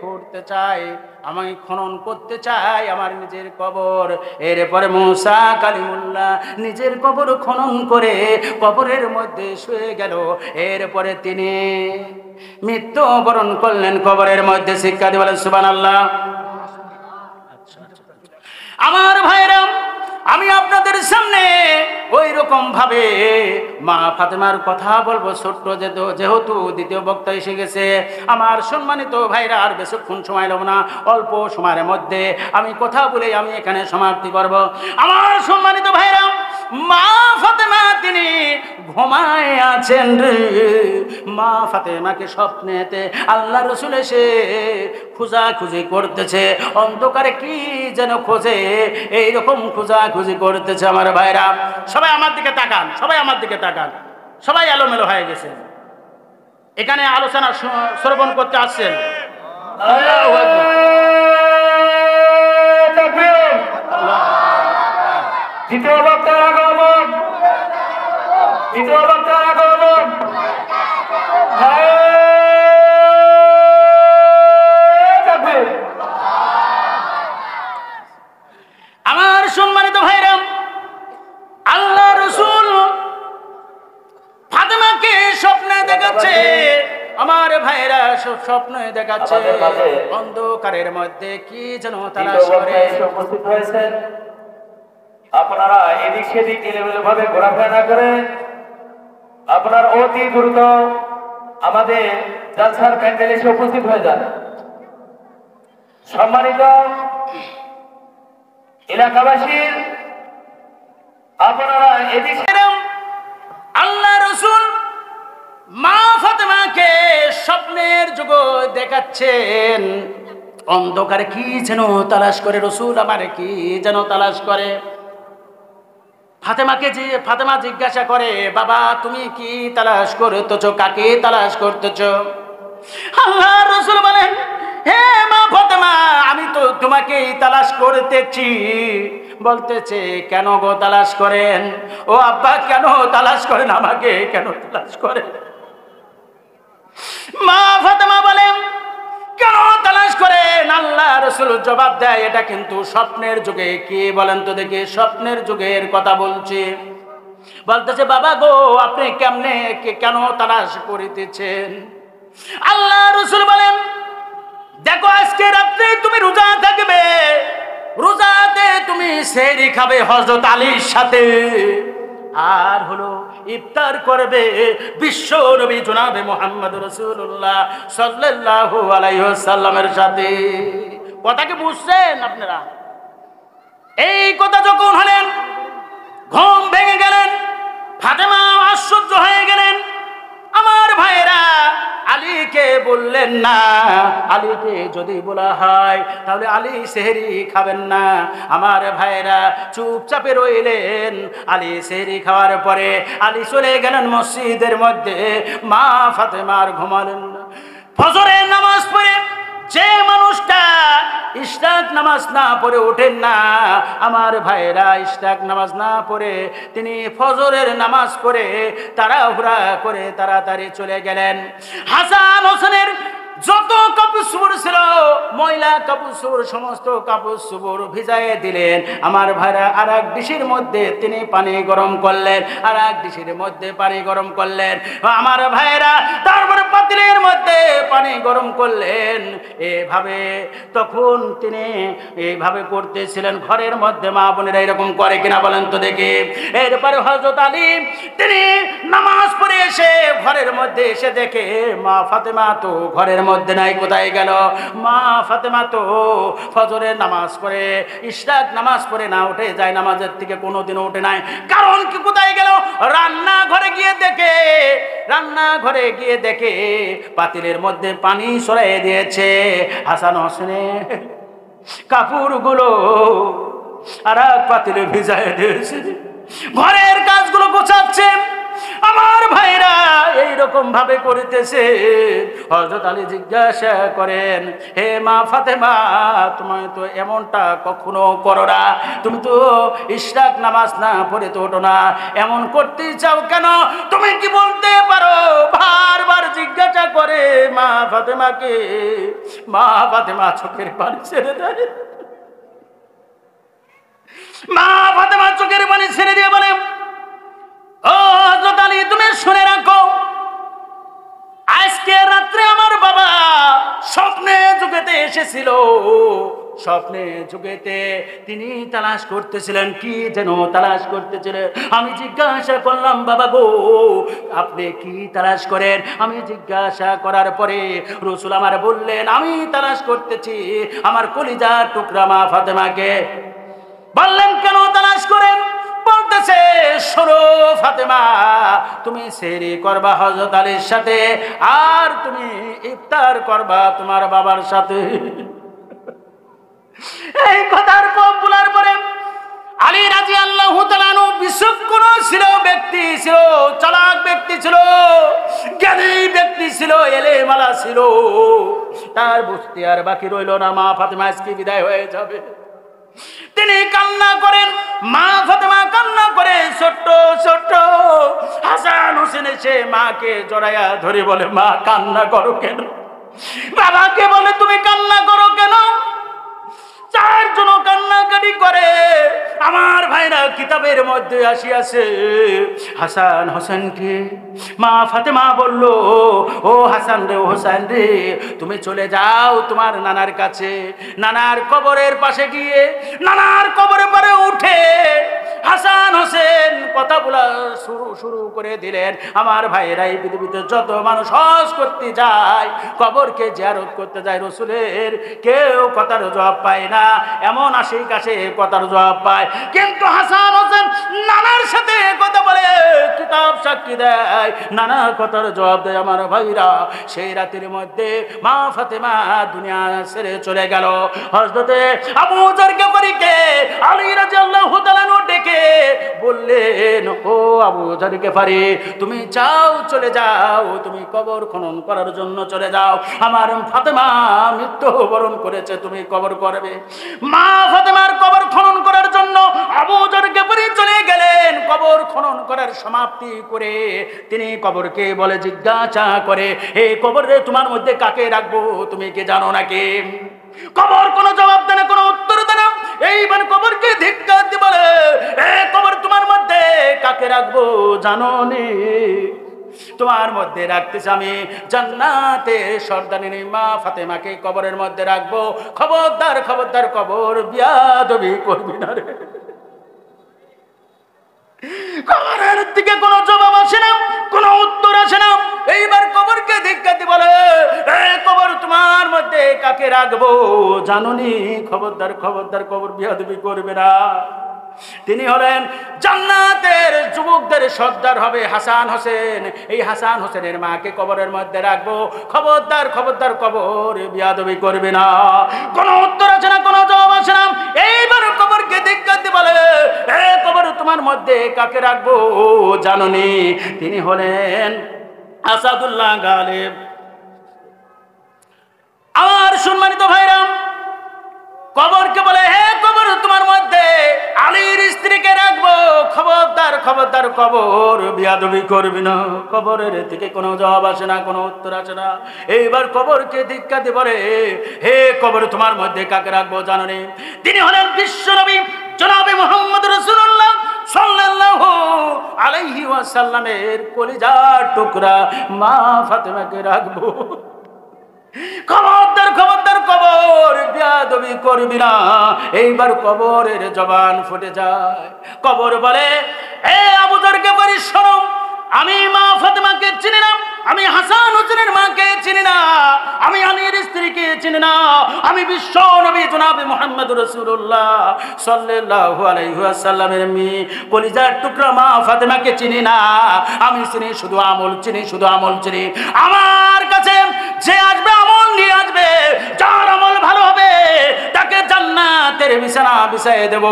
খুঁড়তে চাই, আমি খনন করতে চাই আমার নিজের কবর। এরপরে মুসা কালিমুল্লাহ নিজের কবর খনন করে কবরের মধ্যে শুয়ে গেল। এরপরে তিনি মৃত্যুবরণ করলেন কবরের মধ্যে। শিক্ষা দিয়ে বলেন সুবহানাল্লাহ। আমার ভাইরা, আমি আপনাদের সামনে ওই রকম ভাবে মা ফাতেমার কথা বলবো ছোট্ট, যেহেতু দ্বিতীয় বক্তা এসে গেছে। আমার সম্মানিত ভাইরা, আর বেশিক্ষণ সময় নেব না, অল্প সময়ের মধ্যে আমি কথা বলে আমি এখানে সমাপ্তি করব। আমার সম্মানিত ভাইরা, মা ফাতেমা তিনি ঘুমায় আছেন রে। মা ফাতেমাকে স্বপ্নেতে আল্লাহ রাসূল এসে খোঁজাখুঁজি করতেছে। অন্ধকারে কি যেন খোঁজে, এইরকম খোঁজাখুঁজি করতেছে। আমার ভাইরা, সবাই আমার দিকে তাকান, সবাই আমার দিকে তাকান। সবাই এলোমেলো হয়ে গেছে। এখানে আলোচনা শ্রবণ করতে আসছেন। আল্লাহু আকবার। দ্বিতীয় বক্তার আগমন, দ্বিতীয় বক্তার আগমন। আমার সম্মানিত ভাইরা, আল্লাহ রাসূল ফাতেমাকে স্বপ্নে দেখাচ্ছে। আমার ভাইরা, সব স্বপ্নে দেখাচ্ছে। অন্ধকারের মধ্যে কি যেন তালাশ করে। উপস্থিত হয়েছেন, আপনারা এদিক সেদিক এলোমেলো ভাবে ঘোরাফেরা না করে আপনার অতি দ্রুত আমাদের জালসার প্যান্ডেলে এসে উপস্থিত হয়ে যান। সম্মানিত এলাকাবাসীর, আপনারা এদিক আল্লাহ রাসূল মা ফাতেমাকে স্বপ্নের জগৎ দেখাচ্ছেন। অন্ধকারে কি যেন তালাশ করে। রাসূল আমারে কি যেন তালাশ করে। ফাতেমা জিজ্ঞাসা করে, বাবা তুমি কি তালাশ করতেছো? কাকে তালাশ করতেছো? আল্লাহ রাসূল বলেন, করতেছি। বলতেছে কেন গো তালাশ করেন? ও আব্বা কেন তালাশ করেন? আমাকে কেন তালাশ করেন? মা ফাতেমা বলেন কেন তালাশ করেন? আল্লাহ রাসূল জবাব দেয় এটা কিন্তু স্বপ্নের যুগে। কি বলেন তো দেখি, স্বপ্নের যুগের কথা বলছে। বলতেছে বাবা গো আপনি কেমনে কেন তালাশ করিতেছেন? আল্লাহ রাসূল বলেন দেখো আজকে রাত্রে তুমি রোজা থাকবে, রোজাতে তুমি সেহরি খাবে হযরত আলীর সাথে, আর হলো ইফতার করবে বিশ্ব নবী জনাবে মুহাম্মদ রাসূলুল্লাহ সাল্লাল্লাহু আলাইহি ওয়াসাল্লামের সাথে। কথা কি বুঝছেন আপনারা? এই কথা যখন হলেন ঘুম ভেঙে গেলেন, ফাতেমা আশ্চর্য হয়ে গেলেন। আমার ভাইরা আলীকে বললেন না, আলীকে যদি বলা হয় তাহলে আলী সেহরি খাবেন না। আমার ভাইরা চুপচাপে রইলেন। আলী সেহরি খাওয়ার পরে আলী চলে গেলেন মসজিদের মধ্যে। মা ফাতেমার ঘুমালেন না। ফজরের নামাজ পড়ে যে মানুষটা ইশরাক নামাজ না পড়ে ওঠেন না, আমার ভাইরা ইশরাক নামাজ না পড়ে তিনি ফজরের নামাজ পড়ে তাড়াহুড়া করে তাড়াতাড়ি চলে গেলেন। হাসান হোসেনের যত কাপড় চোপড় ছিল, ময়লা কাপড় চোপড় সমস্ত কাপড় চোপড় ভিজাইয়ে দিলেন। আমার ভাইরা আর এক ডিশির মধ্যে তিনি পানি গরম করলেন, আর এক ডিশির মধ্যে পানি গরম করলেন। আমার ভাইরা তারপরে পাতিলের মধ্যে পানি গরম করলেন। এভাবে তখন তিনি এইভাবে করতেছিলেন। ঘরের মধ্যে মা বোনেরা এরকম করে কিনা বলেন তো দেখি। এরপরে হযরত আলী তিনি নামাজ পড়ে এসে ঘরের মধ্যে এসে দেখে মা ফাতেমা তো ঘরের মধ্যে নাই। কোথায় গেল? মা ফাতেমা তো ফজরের নামাজ পড়ে ইশরাক নামাজ পড়ে না উঠে যায় নামাজের থেকে কোনোদিনও উঠে নাই। কারণ কি কোথায় গেল? রান্নাঘরে গিয়ে দেখে পাতিলের মধ্যে পানি সরাইয়ে দিয়েছে। হাসান হোসেনের কাপড়গুলো আর এক পাতিলে ভিজাইয়ে দিয়েছে। ঘরের কাজগুলো গোছাচ্ছে। আমার ভাইরা এইরকম ভাবে করিতেছে। হযরত আলী জিজ্ঞাসা করেন, হে মা ফাতেমা তুমি তো এমনটা কখনো করো না, তুমি তো ইশরাক নামাজ না পড়ে তো ওঠো না, এমন করতে চাও কেন? তুমি কি বলতে পারো? বারবার জিজ্ঞাসা করে মা ফাতেমাকে। মা ফাতেমা চোখের পানি ছেড়ে দেয়। মা ফাতেমা চোখের পানি ছেড়ে দিয়ে বলে, ও হযরত আলী তুমি শুনে রাখো, আজকে রাত্রে আমার বাবা স্বপ্নে যুগেতে এসেছিল। স্বপ্নে যুগেতে তিনি তালাশ করতেছিলেন, কি যেন তালাশ করতেছিলেন। আমি জিজ্ঞাসা করলাম বাবা গো আপনি কি তালাশ করেন? আমি জিজ্ঞাসা করার পরে রাসূল আমার বললেন আমি তালাশ করতেছি আমার কলিজার টুকরা মা ফাতেমাকে। বললেন কেন তালাশ করেন? বলতেছে শোনো ফাতেমা, তুমি সেহরি করবা হযরত আলীর সাথে, আর তুমি ইফতার করবা তোমার বাবার সাথে। এই কথার বলার পরে আলী রাদিয়াল্লাহু তাআলা আনহু বিচক্ষণ ছিল, ব্যক্তি ছিল, চালাক ব্যক্তি ছিল, জ্ঞানী ব্যক্তি ছিল, এলেমালা ছিল। তার বুঝতে আর বাকি রইল না মা ফাতেমা আজকে বিদায় হয়ে যাবে। তিনি কান্না করেন, মা ফাতেমা কান্না করে। ছোট্ট ছোট্ট হাসান হোসেন এসে মাকে জড়াইয়া ধরে বলে, মা কান্না করো কেন? বাবাকে বলে তুমি কান্না করো কেন? চারজন কান্নাকাটি করে। আমার ভাইরা কিতাবের মধ্যে আসিয়াছে হাসান হোসেনকে মা ফাতেমা বলল, ও হাসান রে, ও হোসেন রে, তুমি চলে যাও তোমার নানার কাছে। নানার কবরের পাশে গিয়ে নানার কবরের পরে উঠে হাসান হোসেন কথা বলা শুরু করে দিলেন। আমার ভাইরা এই পৃথিবীতে যত মানুষ হজ করতে যায়, কবরকে জিয়ারত করতে যায়, রাসূলের কেউ কথার জবাব পায় না, এমন আশিক আসে কথার জবাব পায়। কিন্তু হাসান হোসেন নানার সাথে কথা বলে, কিতাব সাক্ষী দেয়, নানা কথার জবাব দেয়। আমার ভাইরা সেই রাতের মধ্যে মা ফাতেমা দুনিয়া ছেড়ে চলে গেল। হযরতে আবু যর গফারীকে আলী রাদিয়াল্লাহু তাআলা ডেকে ডেকে বললেন, ও আবু যর গিফারি, তুমি যাও, চলে যাও, তুমি কবর খনন করার জন্য চলে যাও। আমার ফাতেমা মৃত্যুবরণ করেছে, তুমি কবর করবে। মা ফাতেমার কবর খনন করার জন্য আবু যর গিফারি চলে গেলেন। কবর খনন করার সমাপ্তি করে তিনি কবরকে বলে, জিজ্ঞাসা করে, হে কবর রে, তোমার মধ্যে কাকে রাখবো, তুমি কি জানো নাকি? কবর কোনো জবাব দেয় না, কোনো উত্তর দেয় না। এইবার কবরকে ধিক্কার দিয়ে বলে, হে কবর, তোমার মধ্যে কাকে রাখবো জানো নি? তোমার মধ্যে রাখতেছি আমি জান্নাতের সর্দারিনী মা ফাতেমাকে কবরের মধ্যে রাখবো। খবরদার, খবরদার, কবর বিয়াদবি করবি না রে। কবরের দিকে কোনো জবাব আসে না, কোনো উত্তর আসে না। এইবার কবরকে ধিক্কার দিয়ে বলে, এই কবর, তোমার মধ্যে কাকে রাখবো জানোনি? খবরদার, খবরদার, কবর বিয়াদবি করবে না। তিনি হলেন জান্নাতের যুবকদের সর্দার হবে হাসান হোসেন। এই হাসান হোসেনের মাকে কবরের মধ্যে রাখবো। খবরদার, খবরদার, কবর বিয়াদবি করবে না। কোনো উত্তর আছে না, কোনো জবাব আছে না। এইবার কবরকে ধিক্কার দিয়ে বলে, এ কবর, তোমার মধ্যে কাকে রাখবো জানোনি? তিনি হলেন আসাদুল্লাহ গালিব। আমার সম্মানিত ভাইরা, কবরকে বলে, হে কবর, তোমার মধ্যে আলীর স্ত্রীকে রাখবো। খবরদার, খবরদার, কবর বিয়াদবি করবি না। কবরের থেকে কোনো জবাব আসে না, কোনো উত্তর আসে না। এইবার কবরকে ধিক্কার দিয়ে বলে, হে কবর, তোমার মধ্যে কাকে রাখবো জানোনি? তিনি হলেন বিশ্বনবী জনাবে মুহাম্মদ রাসূলুল্লাহ সাল্লাল্লাহু আলাইহি ওয়াসাল্লামের কলিজার টুকরা মা ফাতেমাকে রাখবো। খবরদার, খবরদার, কবর বিয়াদবি করবি না। এইবার কবরের জবান ফুটে যায়। কবর বলে, হে আবু যর গিফারি, শোনো, আমি মা ফাতেমাকে চিনি না, আমি হাসান হোসেনের মাকে চিনি না, আমি আলীর স্ত্রীকে চিনি না, আমি বিশ্ব নবী জনাবে মুহাম্মদ রাসূলুল্লাহ সাল্লাল্লাহু আলাইহি ওয়াসাল্লামের মেয়ে কলিজার টুকরা মা ফাতেমাকে চিনি না। আমি চিনি শুধু আমল, চিনি শুধু আমল চিনি। আমার কাছে যে আসবে আমল নিয়ে আসবে, যার আমল ভালো হবে তাকে জান্নাতের বিছানা বিছাইয়ে দেব।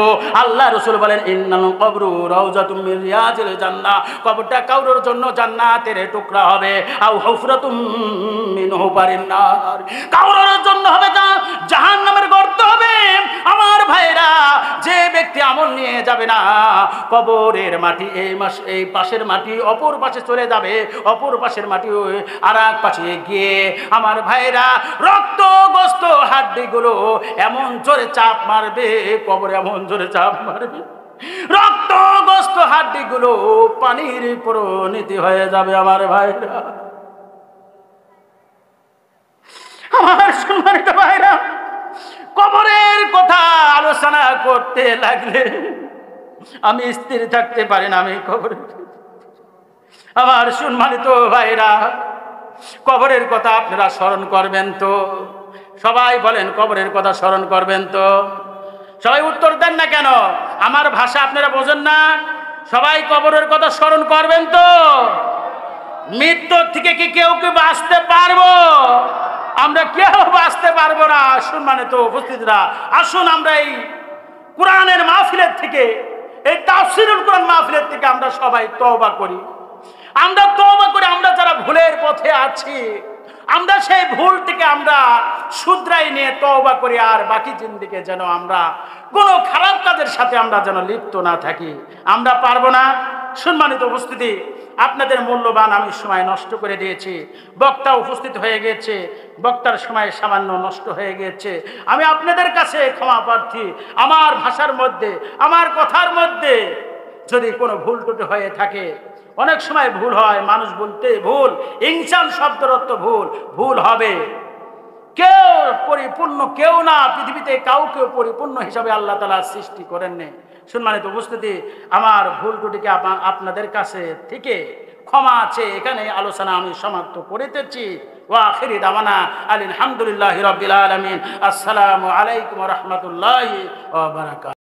আল্লাহ রাসূল বলেন, ইন্নাল কবরু রাউযাতুম মিন রিয়াজিল জান্নাহ, কবরটা কাউরের জন্য জান্নাতের টুকরা হবে। আও হুফরাতুম মিন হুফারিন নার, কাউরের জন্য হবে জাহান্নামের গর্ত হবে। আমার ভাইরা, যে ব্যক্তি আমল নিয়ে যাবে না, কবরের মাটি এই পাশের মাটি অপর পাশে চলে যাবে, অপর পাশের মাটি আর এক পাশে গিয়ে আমার ভাইরা রক্তগ্রস্ত হাড্ডিগুলো এমন জোরে চাপ মারবে, কবরে এমন জোরে চাপ মারবে, রক্তগ্রস্ত হাড্ডিগুলো পানির পরিণতি হয়ে যাবে। আমার ভাইরা, আমার সম্মানিত ভাইরা, কবরের কথা আলোচনা করতে লাগলে আমি স্থির থাকতে পারি না। আমি কবরে, আমার সম্মানিত ভাইরা, কবরের কথা আপনারা স্মরণ করবেন তো? সবাই বলেন, কবরের কথা স্মরণ করবেন তো? সবাই উত্তর দেন না কেন? আমার ভাষা আপনারা বোঝেন না? সবাই কবরের কথা স্মরণ করবেন তো? মৃত্যুর থেকে কি কেউ কি বাঁচতে পারবো? আমরা কেউ বাঁচতে পারবো না। সম্মানিত উপস্থিতরা, আসুন আমরা এই কোরআনের মাহফিলের থেকে, এই তাফসীরুল কোরআন মাহফিলের থেকে আমরা সবাই তওবা করি। আমরা তওবা করে, আমরা যারা ভুলের পথে আছি, আমরা সেই ভুল থেকে আমরা শুধরাই নিয়ে তওবা করি। আর বাকি জিন্দেগি যেন আমরা কোনো খারাপ কাজের সাথে আমরা যেন লিপ্ত না থাকি। আমরা পারবো না। সম্মানিত উপস্থিতি, আপনাদের মূল্যবান আমি সময় নষ্ট করে দিয়েছি। বক্তা উপস্থিত হয়ে গেছে, বক্তার সময় সামান্য নষ্ট হয়ে গেছে। আমি আপনাদের কাছে ক্ষমা প্রার্থী। আমার ভাষার মধ্যে, আমার কথার মধ্যে যদি কোনো ভুল ত্রুটি হয়ে থাকে, অনেক সময় ভুল হয়, মানুষ বলতে ভুল, ইনসান শব্দের অর্থ ভুল, ভুল হবে। কেউ পরিপূর্ণ কেউ না, পৃথিবীতে কাউকে পরিপূর্ণ হিসাবে আল্লাহ তাআলা সৃষ্টি করেননি। সম্মানিত উপস্থিতি, আমার ভুল ত্রুটিকে আপনাদের কাছে থেকে ক্ষমা আছে। এখানে আলোচনা আমি সমাপ্ত করিতেছি। ওয়া আখিরি দাওয়ানা আলহামদুলিল্লাহি রাব্বিল আলামিন। আসসালামু আলাইকুম ওয়া রাহমাতুল্লাহি ওয়া বারাকাতুহু।